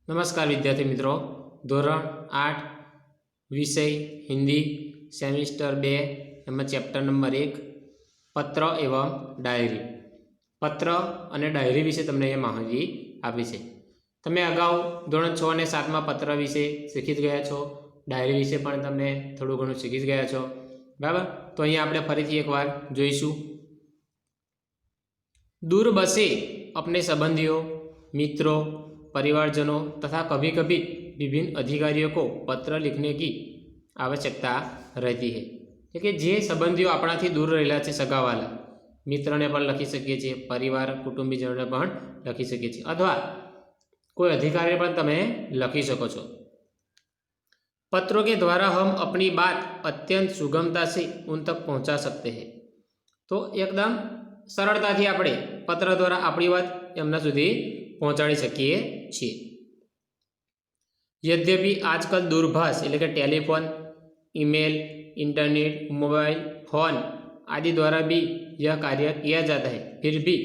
नमस्कार विद्यार्थी मित्रों, धोरण 8 विषय हिंदी सेमिस्टर 2 एम चैप्टर नंबर 1 पत्र एवं डायरी। पत्र और डायरी विषे तमने ये माहिती आपी है। तमे अगाऊ धोरण 6 અને 7 में पत्र विषे शीखी गया छो, डायरी विषे पण तमने थोड़ुं घणुं शीखी गया छो, बराबर। तो अहीं आपणे फरीथी एक वार जोईशुं। दूर बसे अपने संबंधियों, मित्रों, परिवारजनों तथा कभी कभी विभिन्न अधिकारियों को पत्र लिखने की आवश्यकता रहती है। कि जे संबंधियों अपनाथी दूर रहेला छे, सगावाला मित्र ने पण लखी सकीए छीए, परिवार कुटुंबीजनों ने पण लखी सकीए छीए, अथवा कोई अधिकारी पण तमे लखी सको छो। पत्रों के द्वारा हम अपनी बात अत्यंत सुगमता से उन तक पहुंचा सकते हैं। तो एकदम सरलताथी आपणे पत्र द्वारा अपनी बात एमना सुधी पहोंचाड़ी सकीए छीए। यद्यपि आजकल दूरभाष એટલે કે telephone, email, internet, mobile phone आदि द्वारा भी यह कार्य किया जाता है, फिर भी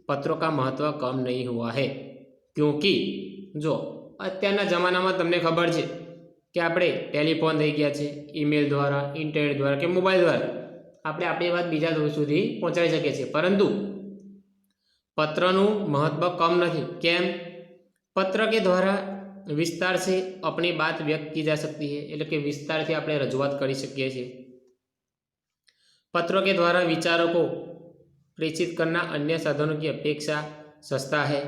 पत्रों का महत्व कम नहीं हुआ है। क्योंकि जो અત્યારના જમાનામાં તમને ખબર છે કે આપણે ટેલિફોન થઈ ગયા છે, ईमेल द्वारा, इंटरनेट द्वारा કે મોબાઈલ द्वारा આપણે આપણી વાત બીજા સુધી પહોંચાડી શકીએ છીએ, परंतु पत्रનું महत्व कम नहीं। केम? पत्र के द्वारा विस्तार से अपनी बात व्यक्त की जा सकती है, એટલે કે વિસ્તારથી આપણે રજૂઆત કરી શકીએ છીએ। पत्रों के द्वारा विचारों को प्रेषित करना अन्य साधनों की अपेक्षा सस्ता है।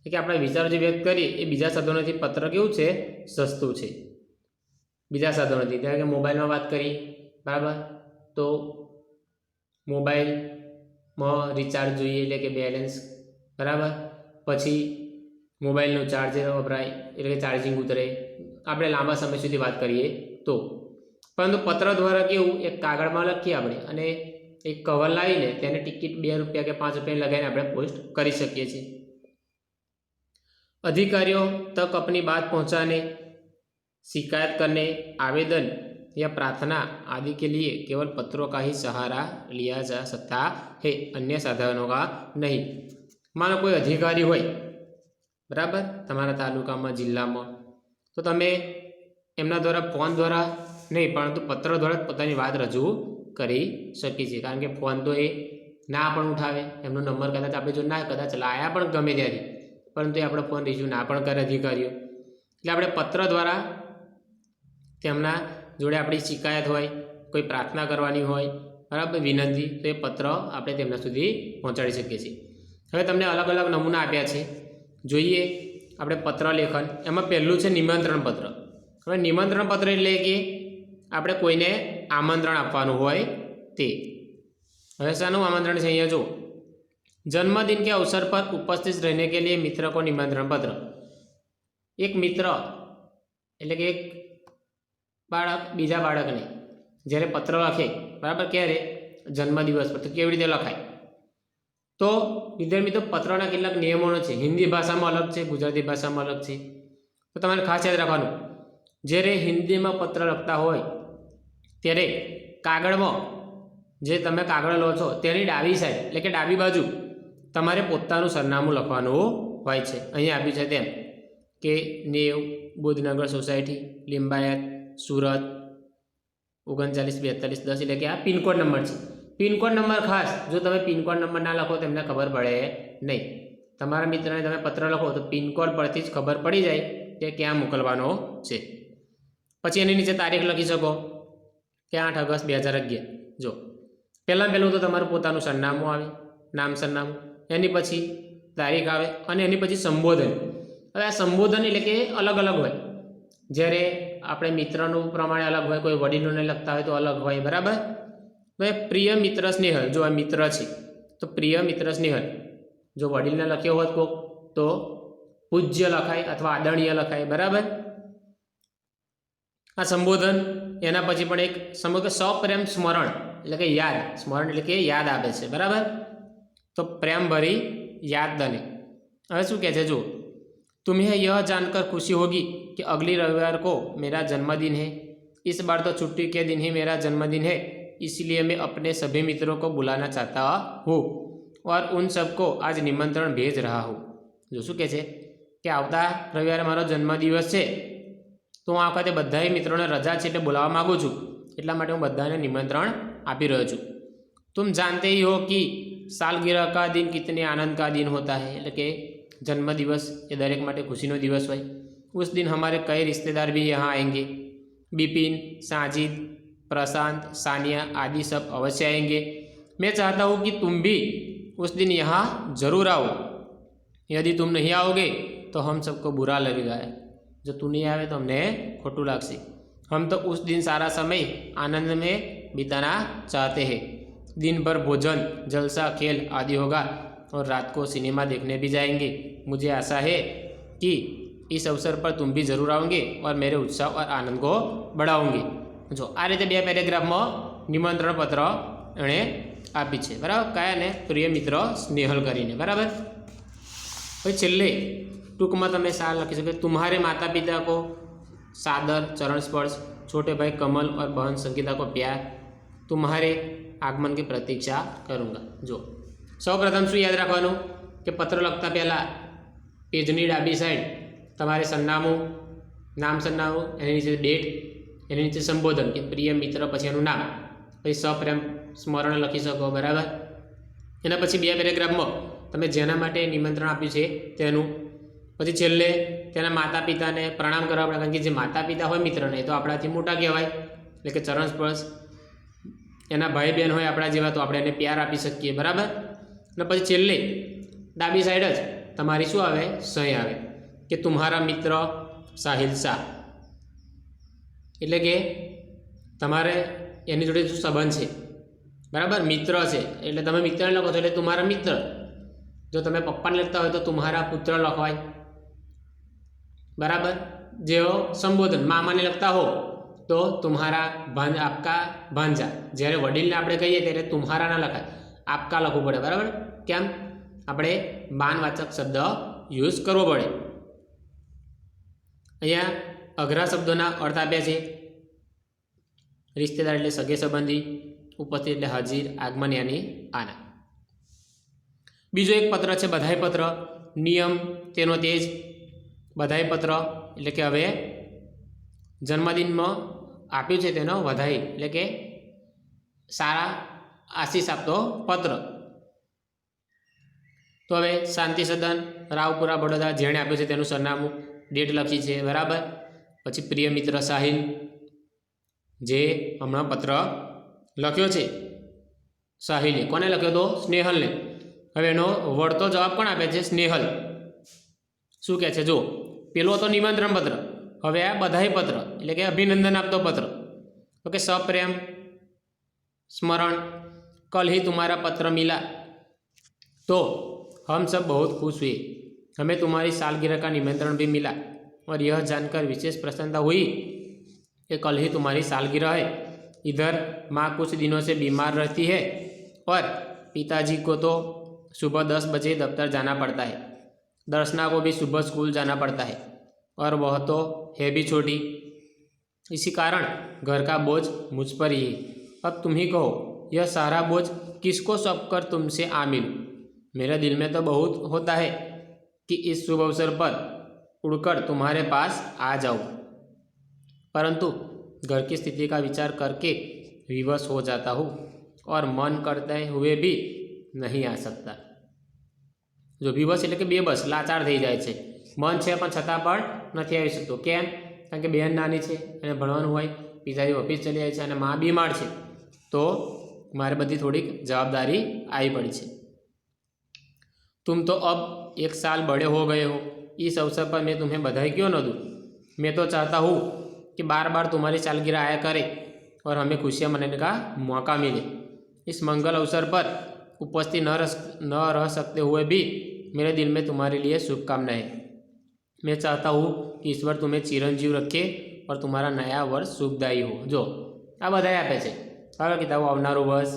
कि આપણે વિચારો જે વ્યક્ત કરીએ એ બીજા સાધનોથી પત્ર કેવું છે? સસ્તું છે બીજા સાધનોથી। એટલે કે મોબાઈલમાં વાત કરી, બરાબર, તો મોબાઈલમાં રિચાર્જ જોઈએ એટલે કે બેલેન્સ, બરાબર, પછી મોબાઈલનો ચાર્જર વપરાય એટલે કે ચાર્જિંગ ઉતરે, આપણે લાંબા સમય સુધી વાત કરીએ તો। પરંતુ પત્ર દ્વારા કેવું, એક કાગળમાં લખીએ આપણે અને એક કવર લાવીને તેને ટિકિટ 2 રૂપિયા કે 5 રૂપિયા लगाઈને આપણે पोस्ट કરી શકીએ છીએ। अधिकारियों तक अपनी बात पहुंचाने, शिकायत करने, आवेदन या प्रार्थना आदि के लिए केवल पत्रों का ही सहारा लिया जा सकता है, अन्य साधनों का नहीं। मानो कोई अधिकारी होय, बराबर, तमारा तालुका में, जिला में, तो तमे एमना द्वारा फोन द्वारा नहीं परंतु पत्र द्वारा पोतानी बात रजू करी शकी छे। कारण के फोन तो ये ना पण उठावे, एमनो नंबर कदाच आपणे जो ना कदाच लाया पण गमे त्याथी, परंतु ए आपणो फोन रिसीव ना पण करे अधिकारीओ, એટલે આપણે पत्र द्वारा તેમના જોડે આપણી શિકાયત હોય, કોઈ પ્રાર્થના કરવાની હોય, બરાબર, વિનંતી, તો એ પત્ર આપણે તેમના સુધી પહોંચાડી શકીએ છીએ। હવે તમને અલગ અલગ નમૂના આપ્યા છે, જોઈએ આપણે પત્ર લેખન। એમાં પહેલું છે નિમંત્રણ પત્ર। હવે નિમંત્રણ પત્ર એટલે કે આપણે કોઈને આમંત્રણ આપવાનું હોય તે। હવે શાનું આમંત્રણ છે? અહીંયા જો, जन्मदिन के अवसर पर उपस्थित रहने के लिए मित्र को निमंत्रण पत्र। एक मित्र એટલે કે એક બાળક બીજા બાળકને જ્યારે પત્ર લખે, બરાબર, ક્યારે? જન્મદિવસ પર। તો કેવી રીતે લખાય? તો વિદ્યાર્થી મિત્રો, પત્રના કેટલાક નિયમો છે। હિન્દી ભાષામાં અલગ છે, ગુજરાતી ભાષામાં અલગ છે। તો તમારે ખાસ યાદ રાખવાનું, જ્યારે હિન્દીમાં પત્ર લખતા હોય ત્યારે કાગળમાં જે તમે કાગળ લો છો તેની ડાબી સાઈડ એટલે કે ડાબી બાજુ તમારે પોતાનું સરનામું લખવાનું હોય છે। અહીં આપ્યું છે તેમ કે 90 બોધનગર સોસાયટી, લિંબાયત, सूरत 394210 એટલે કે આ પિનકોડ નંબર છે। પિનકોડ નંબર ખાસ, જો તમે પિનકોડ નંબર ના લખો તો એમને ખબર પડે નહીં। તમારા મિત્રને તમે પત્ર લખો તો પિનકોડ પરથી જ ખબર પડી જાય કે ક્યાં મોકલવાનો છે। પછી એની નીચે તારીખ લખી શકો કે 8 ઓગસ્ટ 2011। જો પહેલું તો તમારું પોતાનું સરનામું આવે, નામ સરનામું, એની પછી તારીખ આવે અને એની પછી સંબોધન। હવે આ સંબોધન એટલે કે અલગ અલગ હોય, જ્યારે આપણે મિત્રનું પ્રમાણે અલગ હોય, કોઈ વડીલોને લખતા હોય તો અલગ હોય, બરાબર। તો એ પ્રિય મિત્ર સ્નેહલ, જો આ મિત્ર છે તો પ્રિય મિત્ર સ્નેહલ, જો વડીલને લખ્યો હોત કોક તો પૂજ્ય લખાય અથવા આદરણીય લખાય, બરાબર। આ સંબોધન, એના પછી પણ એક સમગ્ર સપ્રેમ સ્મરણ એટલે કે યાદ, સ્મરણ એટલે કે યાદ આવે છે, બરાબર। તો પ્રેમ ભરી યાદ દને। હવે શું કહે છે? જો, तुम्हें यह जानकर खुशी होगी कि अगली रविवार को मेरा जन्मदिन है। इस बार तो छुट्टी के दिन ही मेरा जन्मदिन है, इसलिए मैं अपने सभी मित्रों को बुलाना चाहता हूँ और उन सबको आज निमंत्रण भेज रहा हूँ। जो शू कहे કે આવતા રવિવારે મારો જન્મદિવસ છે, તો હું આ વખતે બધા મિત્રોને રજા છે એટલે બોલાવવા માગું છું, એટલા માટે હું બધાને નિમંત્રણ આપી રહ્યો છું। तुम जानते ही हो कि सालगिरह का दिन कितने आनंद का दिन होता है, એટલે કે जन्मदिवस ये दरेक माटे खुशीनो दिवस होय। उस दिन हमारे कई रिश्तेदार भी यहाँ आएंगे। बिपिन, साजिद, प्रशांत, सानिया आदि सब अवश्य आएंगे। मैं चाहता हूँ कि तुम भी उस दिन यहाँ जरूर आओ। यदि तुम नहीं आओगे तो हम सबको बुरा लगेगा। जो तू नहीं आवे तो हमने खोटू लागशे। हम तो उस दिन सारा समय आनंद में बिताना चाहते हैं। दिन भर भोजन, जलसा, खेल आदि होगा और रात को सिनेमा देखने भी जाएंगे। मुझे आशा है कि इस अवसर पर तुम भी जरूर आओगे और मेरे उत्साह और आनंद को बढ़ाओगे। जो आ रीते बे पेरेग्राफ में निमंत्रण पत्र एणे आपी छे, बराबर। क्या ने प्रिय मित्र स्नेहल करीने, बराबर। भाई छेल्ले टूंक में तमे सार लखी सको, तुम्हारे माता पिता को सादर चरण स्पर्श, छोटे भाई कमल और बहन संगीता को प्यार, तुम्हारे आगमन की प्रतीक्षा करूँगा। जो सौ प्रथम शू याद रखवानुं कि पत्र लखता पहला पेजनी डाबी साइड तमारे सरनामું, नाम सरनामું, एनी नीचे डेट, एनी नीचे संबोधन कि प्रिय मित्र, पछी एनुं नाम, पछी सप्रेम स्मरण लखी सको, बराबर। एना पछी बे पेरेग्राफमां तमे जेना माटे निमंत्रण आप्युं छे तेनुं, पछी छेल्ले तेना माता पिताने प्रणाम करवा पड़े, कारण के जे माता पिता होय मित्रने तो आपणाथी मोटा कहेवाय, એટલે કે ચરણ સ્પર્શ। एना भाई बहन होय आपणा जेवा तो आपणे एने प्यार आपी शकीए, बराबर। અને પછી છેલ્લે ડાબી સાઈડ જ તમારી શું આવે, સહી આવે કે तुम्हारा मित्र साहिल शाह, એટલે કે તમારે એની જોડે શું સંબંધ છે, બરાબર। મિત્ર છે એટલે તમે મિત્રને લખો છો એટલે तुम्हारा मित्र। જો તમે પપ્પાને લખતા હોય તો तुम्हारा पुत्र લખવાય, બરાબર। જેવો સંબોધન મામાને લખતા હો तो तुम्हारा भांजा, आपका भांजा। જ્યારે વડીલને આપણે કહીએ ત્યારે तुम्हारा ના લખાય, आपका લખવું પડે, બરાબર। કેમ? આપણે માનવાચક શબ્દ યુઝ કરવો પડે। અહીંયા અઘરા શબ્દોના અર્થ આપ્યા છે। रिश्तेदार એટલે સગે સંબંધી, ઉપસ્થિત એટલે હાજર, આગમન યાની આના। બીજો એક પત્ર છે બધાઈ પત્ર, નિયમ તેનો તેજ। બધાઈ પત્ર એટલે કે હવે જન્મદિનમાં આપ્યું છે તેનો વધાઈ એટલે કે સારા આશીષ આપતો પત્ર। તો હવે શાંતિ સદન રાવપુરા બડોદરા જેણે આપ્યું છે તેનું સરનામું, ડેટ લખી છે, બરાબર। પછી પ્રિય મિત્ર સાહિલ જે હમણાં પત્ર લખ્યો છે સાહિલે, કોને લખ્યો તો સ્નેહલને। હવે એનો વળતો જવાબ કોણ આપે છે, સ્નેહલ। શું કહે છે, જો પેલો હતો નિમંત્રણ પત્ર, હવે આ બધાઈ પત્ર એટલે કે અભિનંદન આપતો પત્ર। तो कि सप्रेम स्मरण, कल ही तुम्हारा पत्र मिला तो हम सब बहुत खुश हुए। हमें तुम्हारी सालगिरह का निमंत्रण भी मिला और यह जानकर विशेष प्रसन्नता हुई कि कल ही तुम्हारी सालगिरह है। इधर माँ कुछ दिनों से बीमार रहती है और पिताजी को तो सुबह 10 बजे दफ्तर जाना पड़ता है। दर्शना को भी सुबह स्कूल जाना पड़ता है और वह तो है भी छोटी, इसी कारण घर का बोझ मुझ पर ही है। अब तुम ही कहो यह सारा बोझ किसको सौंप कर तुमसे आ मिलूं। मेरे दिल में तो बहुत होता है कि इस शुभ अवसर पर उड़कर तुम्हारे पास आ जाऊं, परंतु घर की स्थिति का विचार करके विवश हो जाता हूँ और मन करते हुए भी नहीं आ सकता। जो विवश એટલે કે બેબસ, લાચાર થઈ જાય છે। મન છે પણ છતાં પણ નથી આવી શકતો। કેમ? કારણ કે બહેન નાની છે અને ભણવાનું હોય, પિતાજી ઓફિસ ચલી જાય છે અને મા બીમાર છે, તો મારે બધી થોડીક જવાબદારી આવી પડી છે। तुम तो अब 1 साल बड़े हो गए हो, इस अवसर पर मैं तुम्हें बधाई क्यों न दूँ। मैं तो चाहता हूँ कि बार बार तुम्हारी सालगिरह आया करे और हमें खुशियाँ मनाने का मौका मिले। इस मंगल अवसर पर उपस्थित न रह सकते हुए भी मेरे दिल में तुम्हारे लिए शुभकामनाएं। मैं चाहता हूँ कि ईश्वर तुम्हें चिरंजीव रखे और तुम्हारा नया वर्ष शुभदायी हो। जो आ बधाई आपे छे, હવે કીધું આવનારું વર્ષ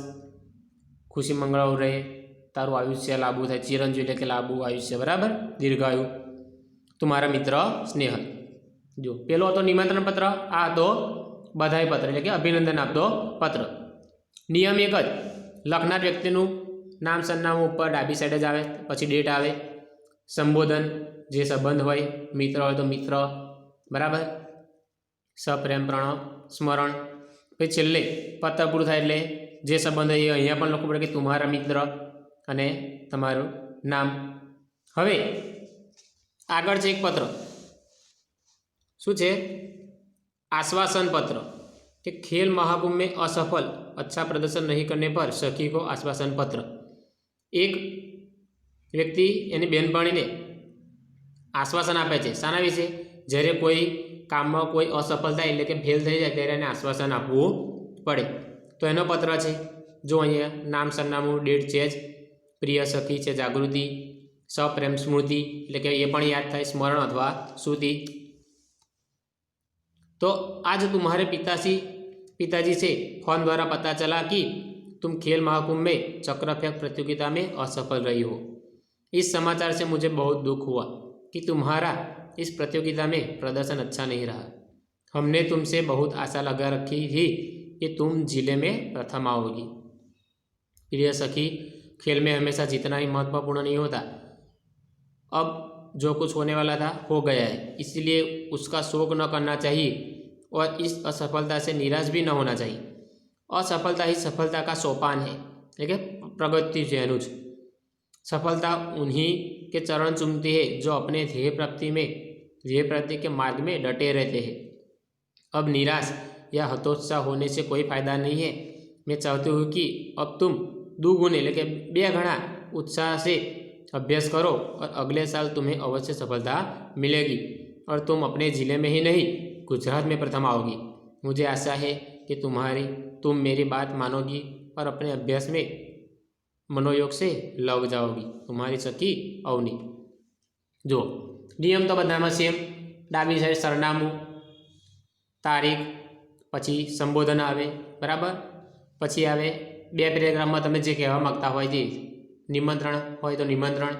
ખુશી મંગળાઓ રહે, તારું આયુષ્ય લાંબુ થાય, ચિરંજીવ એટલે કે લાંબુ આયુષ્ય, બરાબર, દીર્ઘાયુ। તમારા મિત્ર સ્નેહલ। જો પેલો હતો નિમંત્રણ પત્ર, આ હતો બધાઈ પત્ર એટલે કે અભિનંદન આપતો પત્ર। નિયમ એક જ, લખનાર વ્યક્તિનું નામ સરનામું ઉપર ડાબી સાઈડ જ આવે, પછી ડેટ આવે, સંબોધન જે સંબંધ હોય, મિત્ર હોય તો મિત્ર, બરાબર, સપ્રેમ પ્રણવ સ્મરણ. પછી છેલ્લે પત્ર પૂરું થાય એટલે જે સંબંધ હોય એ અહીંયા પણ લખવું પડે કે તુમ્હારા મિત્ર અને તમારું નામ. હવે આગળ છે એક પત્ર, શું છે? आश्वासन पत्र कि खेल महाकुंभ में असफल अच्छा प्रदर्शन नहीं करने पर सखी को आश्वासन पत्र. एक व्यक्ति एनी बेनपणीने आश्वासन आपे छे शाना विषे? જ્યારે કોઈ કામમાં કોઈ અસફળતા એટલે કે ફેલ થઈ જાય ત્યારે એને આશ્વાસન આપવું પડે. તો એનો પત્ર છે. જો અહીંયા નામ, સરનામું, ડેટ છે જ, પ્રિય સખી છે જાગૃતિ, સપ્રેમ સ્મૃતિ એટલે કે એ પણ યાદ થાય, સ્મરણ अथवा श्रुति. तो आज तुम्हारे पिताजी से फोन द्वारा पता चला कि तुम खेल महाकुंभ में चक्र फेंक प्रतियोगिता में असफल रही हो. इस समाचार से मुझे बहुत दुख हुआ कि तुम्हारा इस प्रतियोगिता में प्रदर्शन अच्छा नहीं रहा. हमने तुमसे बहुत आशा लगा रखी थी कि तुम जिले में प्रथम आओगी. प्रिय सखी, खेल में हमेशा जीतना ही महत्वपूर्ण नहीं होता. अब जो कुछ होने वाला था हो गया है, इसलिए उसका शोक न करना चाहिए और इस असफलता से निराश भी न होना चाहिए. असफलता ही सफलता का सोपान है, ठीक है, प्रगति से अनुज. सफलता उन्हीं के चरण चूमती है जो अपने ध्येय प्राप्ति के मार्ग में डटे रहते हैं. अब निराश या हतोत्साह होने से कोई फायदा नहीं है. मैं चाहती हूँ कि अब तुम दुगुने એટલે કે 2 ગણા उत्साह से अभ्यास करो और अगले साल तुम्हें अवश्य सफलता मिलेगी और तुम अपने ज़िले में ही नहीं गुजरात में प्रथम आओगी. मुझे आशा है कि तुम मेरी बात मानोगी और अपने अभ्यास में मनोयोग से लग जाओगी. तुम्हारी सखी अवनी. जो नियम तो बधामां सेम. डाबी साइड सरनामું, तारीख, पछी संबोधन आवे, बराबर. पछी आवे 2 પેરેગ્રાફમાં તમે જે કહેવા માગતા હોય તે. निमंत्रण होय तो निमंत्रण,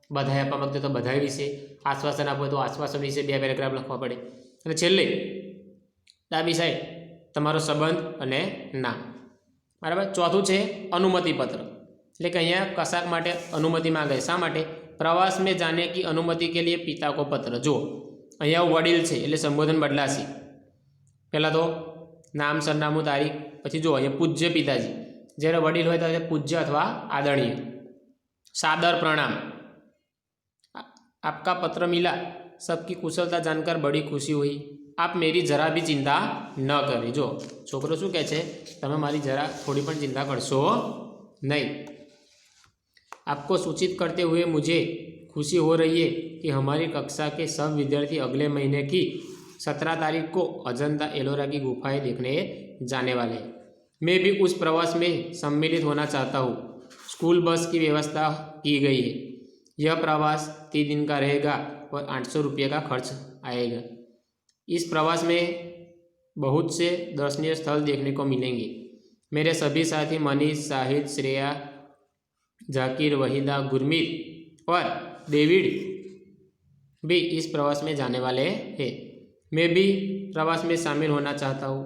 बधाई आपवा मांगते तो बधाई विषे, आश्वासन आपो तो आश्वासन विषे 2 પેરેગ્રાફ लखवा पड़े. अने छेल्ले डाबी साइड तमारो संबंध अने नाम, बराबर. चौथुं छे अनुमति पत्र એટલે કે અહીંયા કશાક માટે अनुमति मांगे. શા માટે? प्रवास में जाने की अनुमति के लिए पिता को पत्र. जो અહીંયા वडील छे એટલે संबोधन बदलाशे. पहला तो नाम, सरनामું, तारीख, पछी जो અહીંયા पूज्य पिताजी, જ્યારે वडील होय तो पूज्य अथवा आदरणीय. सादर प्रणाम. आपका पत्र मिला, सबकी कुशलता जानकर बड़ी खुशी हुई. आप मेरी जरा भी चिंता न करें. जो छोकरो शू कहे छे? तमे मारी जरा थोड़ी पण चिंता करशो नहीं. आपको सूचित करते हुए मुझे खुशी हो रही है कि हमारी कक्षा के सब विद्यार्थी अगले महीने की 17 तारीख को अजंता एलोरा की गुफाएं देखने जाने वाले हैं. मैं भी उस प्रवास में सम्मिलित होना चाहता हूँ. स्कूल बस की व्यवस्था की गई है. यह प्रवास 3 दिन का रहेगा और 800 रुपये का खर्च आएगा. इस प्रवास में बहुत से दर्शनीय स्थल देखने को मिलेंगे. मेरे सभी साथी मनीष, शाहिद, श्रेया, जाकिर, वहीदा, गुरमीत और डेविड भी इस प्रवास में जाने वाले हैं. मैं भी प्रवास में शामिल होना चाहता हूँ.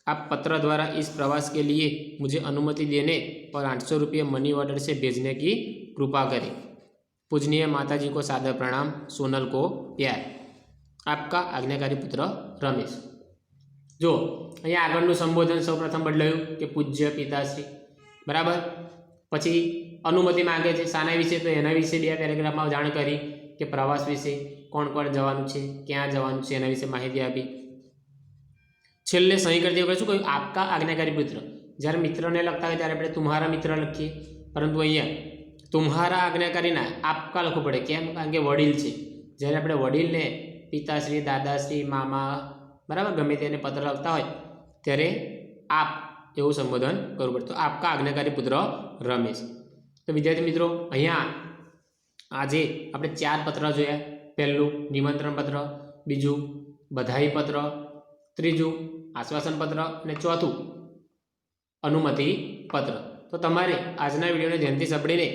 आप पत्र द्वारा इस प्रवास के लिए मुझे अनुमति देने और 800 रुपये मनी ऑर्डर से भेजने की कृपा करें. पूजनीय माताजी को सादर प्रणाम. सोनल को प्यार. आपका आज्ञाकारी पुत्र रमेश. जो अहीं आगळनुं संबोधन सौ प्रथम बदलायुं कि पूज्य पिताश्री, बराबर. पछी अनुमति मांगे छे शाना विषे? तो एना विषे 2 પેરેગ્રાફમાં जाण करी कि प्रवास विषे कोण कोण जवानुं छे, क्यां जवानुं छे, एना विषे माहिती आपी. छेल्ले सही करती वखते शुं कह्युं? आपका आज्ञाकारी पुत्र. જ્યારે મિત્રને લખતા હોય ત્યારે આપણે तुम्हारा मित्र લખીએ, પરંતુ અહીંયા तुम्हारा आज्ञाकारी ना आपका લખવું પડે. કેમ? કારણ કે વડીલ છે. જ્યારે આપણે વડીલને પિતાશ્રી, દાદાશ્રી, મામા, બરાબર, ગમે તેને પત્ર લખતા હોય ત્યારે આપ એવું સંબોધન કરવું પડે. તો આપકા આજ્ઞાकारी પુત્ર રમેશ. તો વિદ્યાર્થી મિત્રો, અહીંયા આજે આપણે 4 પત્ર જોયા. પહેલું નિમંત્રણ પત્ર, બીજું બધાઈ પત્ર, ત્રીજું આશ્વાસન પત્ર અને ચોથું अनुमति पत्र. तो तमारे आजना विडियोने ध्यानथी सांभळीने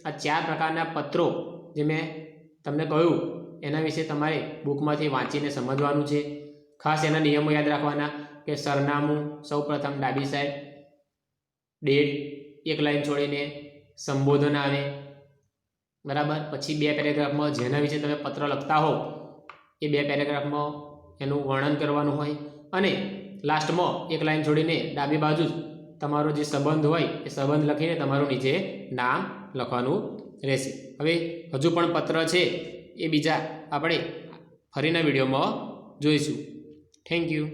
आ 4 प्रकारना पत्रों जे मैं तमने कह्युं एना विषे तमारे बुकमांथी वांचीने समजवानुं छे. खास एना नियमो याद राखवाना कि सरनामुं सौ प्रथम डाबी साइड, डेट 1 लाइन छोड़ीने, संबोधन आवे, બરાબર. પછી 2 પેરેગ્રાફમાં જેના વિશે તમે પત્ર લખતા હો એ 2 પેરેગ્રાફમાં એનું વર્ણન કરવાનું હોય અને લાસ્ટમાં એક લાઈન છોડીને ડાબી બાજુ જ તમારો જે સંબંધ હોય એ સંબંધ લખીને તમારું નીચે નામ લખવાનું રહેશે. હવે હજુ પણ પત્ર છે એ બીજા આપણે ફરીના વિડીયોમાં જોઈશું. Thank you.